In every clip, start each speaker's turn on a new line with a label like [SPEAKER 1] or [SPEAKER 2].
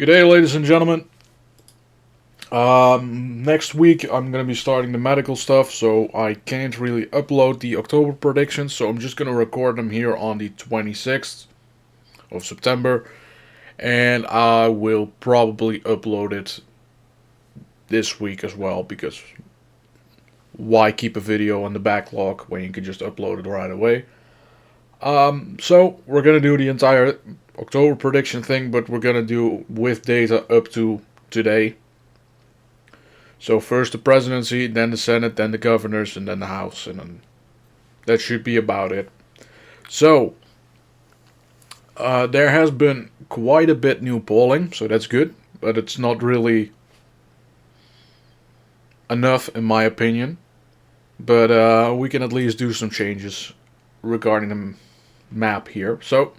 [SPEAKER 1] Good day, ladies and gentlemen. Next week I'm gonna be starting the medical stuff, so I can't really upload the October predictions. So I'm just gonna record them here on the 26th of September, and I will probably upload it this week as well. Because why keep a video on the backlog when you can just upload it right away? So we're gonna do the entire October prediction thing, but we're gonna do with data up to today. So first the presidency, then the Senate, then the governors, and then the House, and then that should be about it. So there has been quite a bit new polling, so that's good, but it's not really enough in my opinion. But we can at least do some changes regarding the map here. So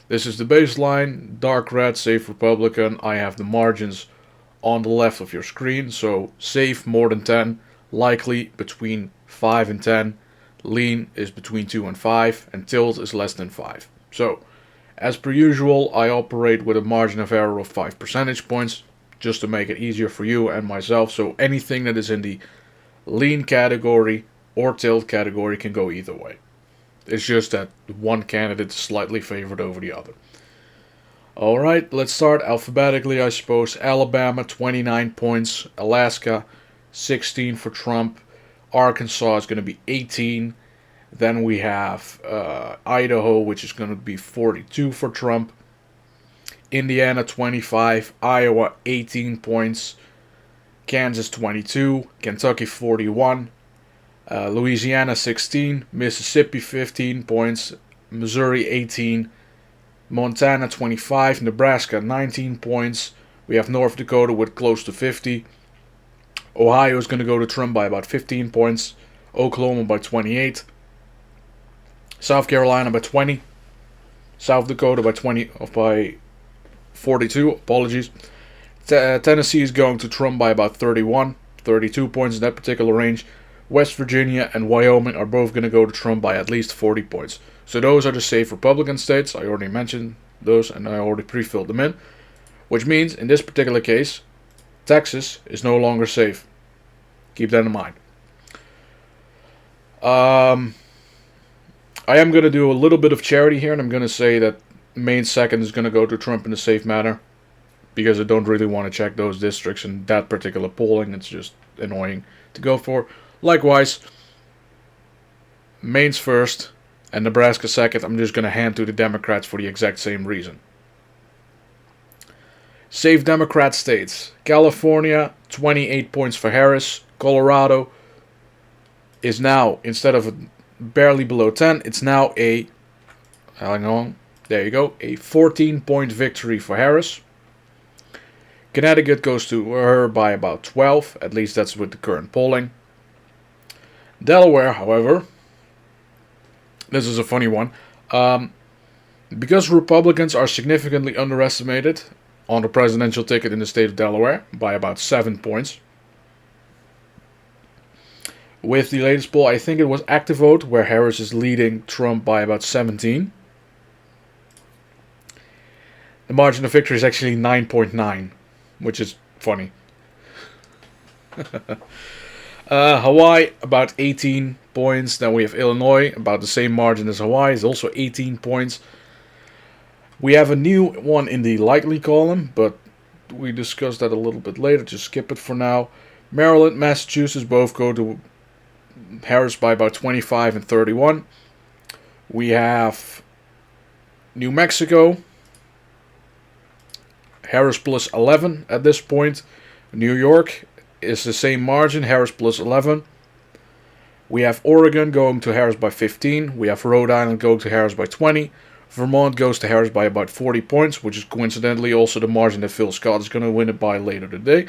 [SPEAKER 1] this is the baseline, dark red, safe Republican. I have the margins on the left of your screen. So safe more than 10, likely between 5 and 10, lean is between 2 and 5, and tilt is less than 5. So as per usual, I operate with a margin of error of 5 percentage points just to make it easier for you and myself. So anything that is in the lean category or tilt category can go either way. It's just that one candidate is slightly favored over the other. Alright, let's start alphabetically, I suppose. Alabama, 29 points. Alaska, 16 for Trump. Arkansas is going to be 18. Then we have Idaho, which is going to be 42 for Trump. Indiana, 25. Iowa, 18 points. Kansas, 22. Kentucky, 41. Louisiana, 16. Mississippi, 15 points. Missouri, 18. Montana 25, Nebraska 19 points. We have North Dakota with close to 50. Ohio is going to go to Trump by about 15 points. Oklahoma by 28. South Carolina by 20. South Dakota by 42. Apologies. Tennessee is going to Trump by about 31, 32 points in that particular range. West Virginia and Wyoming are both going to go to Trump by at least 40 points. So those are the safe Republican states. I already mentioned those and I already pre-filled them in. Which means, in this particular case, Texas is no longer safe. Keep that in mind. I am going to do a little bit of charity here, and I'm going to say that Maine 2nd is going to go to Trump in a safe manner. Because I don't really want to check those districts in that particular polling. It's just annoying to go for. Likewise, Maine's 1st and Nebraska 2nd, I'm just going to hand to the Democrats for the exact same reason. Safe Democrat states. California, 28 points for Harris. Colorado is now, instead of barely below 10, it's now a 14-point victory for Harris. Connecticut goes to her by about 12, at least that's with the current polling. Delaware, however, this is a funny one. Because Republicans are significantly underestimated on the presidential ticket in the state of Delaware by about 7 points. With the latest poll, I think it was ActiveVote, where Harris is leading Trump by about 17. The margin of victory is actually 9.9, which is funny. Hawaii, about 18 points. Then we have Illinois, about the same margin as Hawaii, is also 18 points. We have a new one in the likely column, but we discussed that a little bit later. Just skip it for now. Maryland, Massachusetts both go to Harris by about 25 and 31. We have New Mexico, Harris plus 11 at this point. New York is the same margin, Harris plus 11. We have Oregon going to Harris by 15. We have Rhode Island going to Harris by 20. Vermont goes to Harris by about 40 points, which is coincidentally also the margin that Phil Scott is going to win it by later today.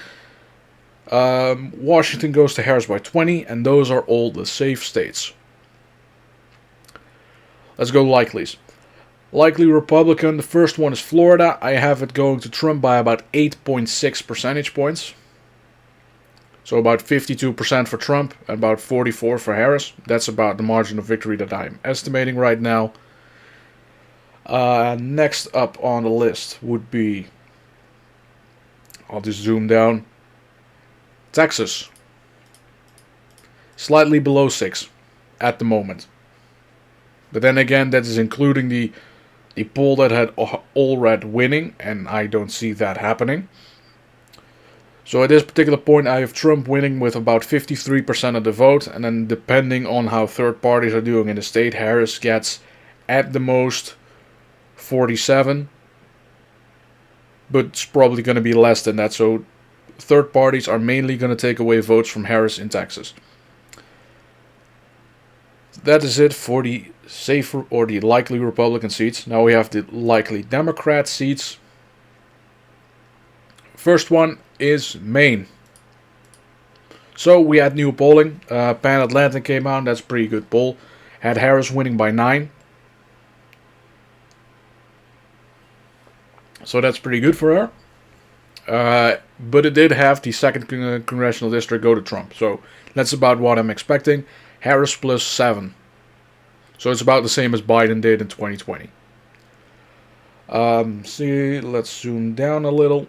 [SPEAKER 1] Washington goes to Harris by 20, and those are all the safe states. Let's go likelies. Likely Republican, the first one is Florida. I have it going to Trump by about 8.6 percentage points. So about 52% for Trump and about 44% for Harris. That's about the margin of victory that I'm estimating right now. Next up on the list would be I'll just zoom down. Texas, slightly below 6 at the moment. But then again, that is including the poll that had all red winning, and I don't see that happening. So at this particular point, I have Trump winning with about 53% of the vote, and then depending on how third parties are doing in the state, Harris gets at the most 47, but it's probably going to be less than that. So third parties are mainly going to take away votes from Harris in Texas. That is it for the safer or the likely Republican seats. Now we have the likely Democrat seats. First one is Maine. So we had new polling. Pan Atlantic came out. That's a pretty good poll. Had Harris winning by 9. So that's pretty good for her. But it did have the second congressional district go to Trump. So that's about what I'm expecting. Harris plus 7. So it's about the same as Biden did in 2020. Let's zoom down a little.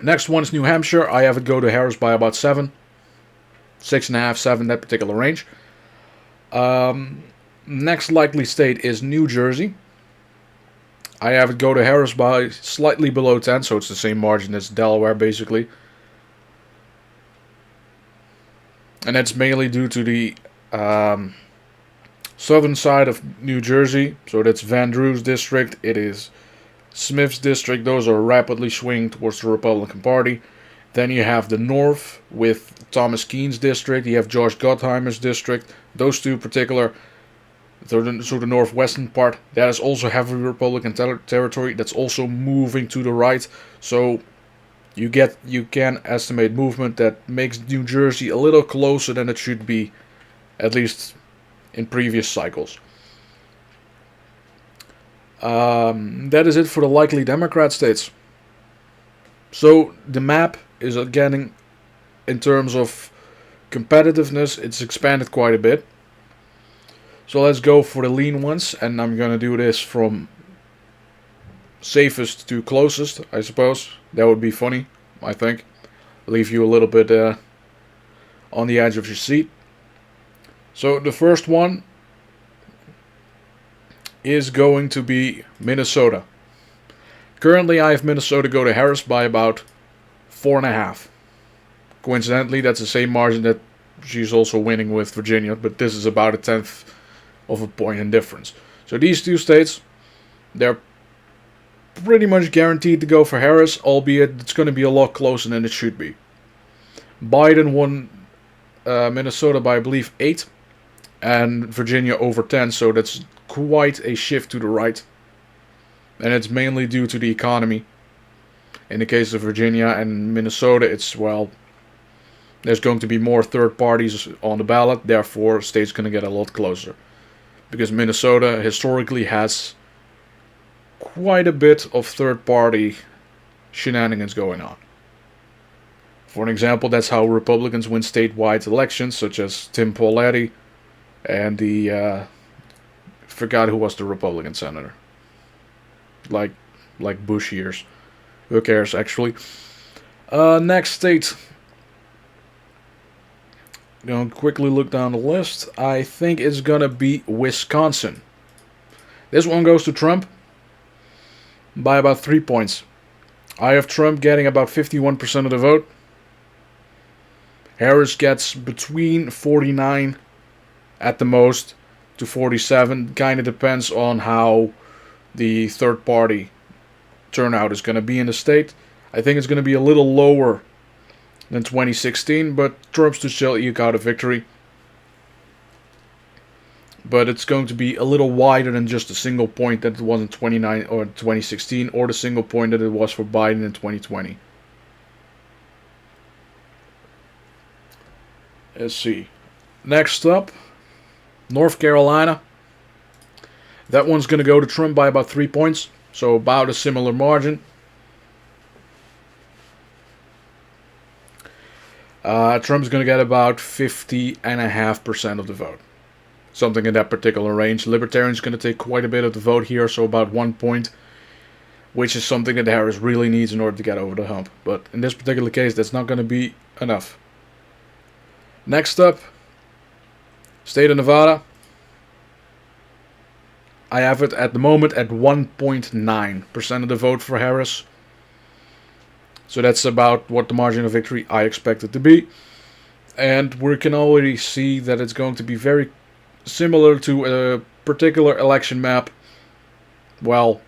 [SPEAKER 1] Next one is New Hampshire. I have it go to Harris by about 7. 6.5, 7, that particular range. Next likely state is New Jersey. I have it go to Harris by slightly below 10, so it's the same margin as Delaware, basically. And that's mainly due to the southern side of New Jersey. So that's Van Drew's district. It is Smith's district. Those are rapidly swinging towards the Republican Party. Then you have the north with Thomas Keene's district. You have Josh Gottheimer's district. Those two particular, so the northwestern part, that is also heavily Republican territory. That's also moving to the right. So you can estimate movement that makes New Jersey a little closer than it should be, at least in previous cycles. That is it for the likely Democrat states. So the map is getting, in terms of competitiveness, it's expanded quite a bit. So let's go for the lean ones, and I'm gonna do this from safest to closest, I suppose. That would be funny, I think. Leave you a little bit on the edge of your seat. So the first one is going to be Minnesota. Currently, I have Minnesota go to Harris by about 4.5. Coincidentally, that's the same margin that she's also winning with Virginia, but this is about a 1/10 of a point in difference. So these two states, they're pretty much guaranteed to go for Harris, albeit it's going to be a lot closer than it should be. Biden won Minnesota by, I believe, 8, and Virginia over 10, so that's quite a shift to the right. And it's mainly due to the economy. In the case of Virginia and Minnesota, it's, well, there's going to be more third parties on the ballot, therefore state's going to get a lot closer. Because Minnesota historically has quite a bit of third party shenanigans going on. For an example, that's how Republicans win statewide elections, such as Tim Pauletti and the forgot who was the Republican senator. Like Bush years. Who cares, actually? Next state. Gonna quickly look down the list. I think it's gonna be Wisconsin. This one goes to Trump by about 3 points. I have Trump getting about 51% of the vote. Harris gets between 49 at the most to 47. Kind of depends on how the third party turnout is going to be in the state. I think it's going to be a little lower than 2016, but Trump's to still eke out a victory. But it's going to be a little wider than just a single point that it was in 2016, or the single point that it was for Biden in 2020. Let's see. Next up, North Carolina. That one's going to go to Trump by about 3 points, so about a similar margin. Trump's going to get about 50.5% of the vote. Something in that particular range. Libertarians going to take quite a bit of the vote here, so about 1 point. which is something that Harris really needs in order to get over the hump. But in this particular case, that's not going to be enough. Next up, state of Nevada. I have it at the moment at 1.9% of the vote for Harris. So that's about what the margin of victory I expect it to be. And we can already see that it's going to be very similar to a particular election map. Well,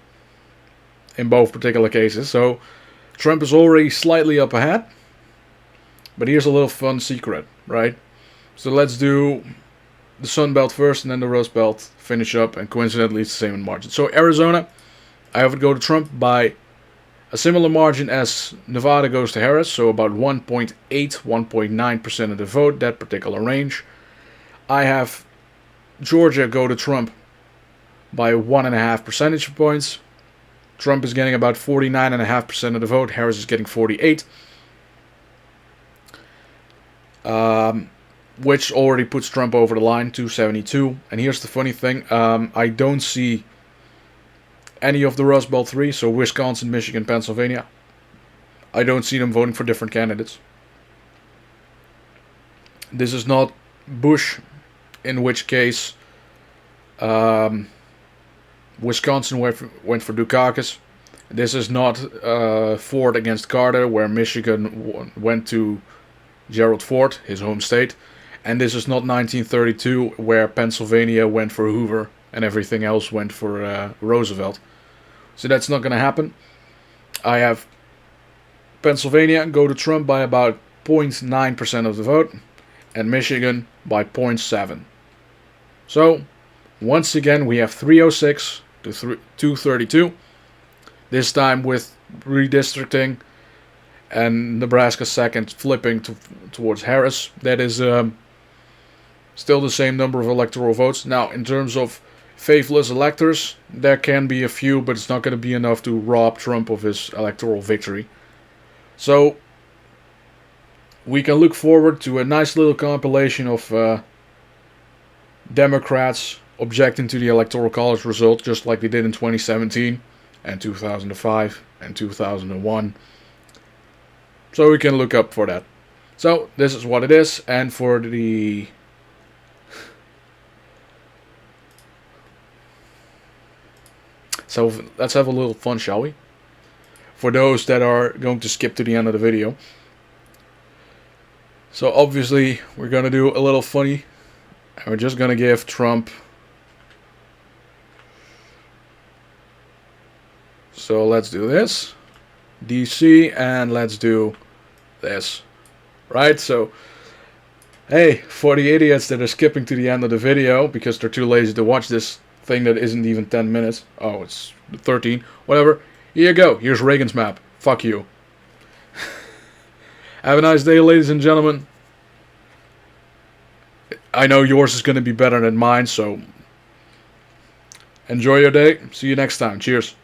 [SPEAKER 1] in both particular cases. So Trump is already slightly up ahead. But here's a little fun secret, right? So let's do the Sun Belt first and then the Rust Belt finish up, and coincidentally it's the same in margin. So Arizona, I have it go to Trump by a similar margin as Nevada goes to Harris, so about 1.8, 1.9% of the vote, that particular range. I have Georgia go to Trump by 1.5 percentage points. Trump is getting about 49.5% of the vote, Harris is getting 48. Which already puts Trump over the line, 272. And here's the funny thing, I don't see any of the Rust Belt 3, so Wisconsin, Michigan, Pennsylvania. I don't see them voting for different candidates. This is not Bush, in which case Wisconsin went for Dukakis. This is not Ford against Carter, where Michigan went to Gerald Ford, his home state. And this is not 1932, where Pennsylvania went for Hoover and everything else went for Roosevelt. So that's not going to happen. I have Pennsylvania go to Trump by about 0.9% of the vote, and Michigan by 0.7. So, once again, we have 306 to 232. This time with redistricting and Nebraska second flipping towards Harris. That is still the same number of electoral votes. Now, in terms of faithless electors, there can be a few, but it's not going to be enough to rob Trump of his electoral victory. So, we can look forward to a nice little compilation of Democrats objecting to the Electoral College result, just like they did in 2017 and 2005 and 2001. So we can look up for that. So this is what it is, and for the so let's have a little fun, shall we? For those that are going to skip to the end of the video. So obviously we're going to do a little funny, and we're just going to give Trump. So let's do this, DC, and let's do this, right? So, hey, for the idiots that are skipping to the end of the video because they're too lazy to watch this thing that isn't even 10 minutes. Oh, it's 13, whatever. Here you go, here's Reagan's map. Fuck you. Have a nice day, ladies and gentlemen. I know yours is going to be better than mine, so enjoy your day. See you next time. Cheers.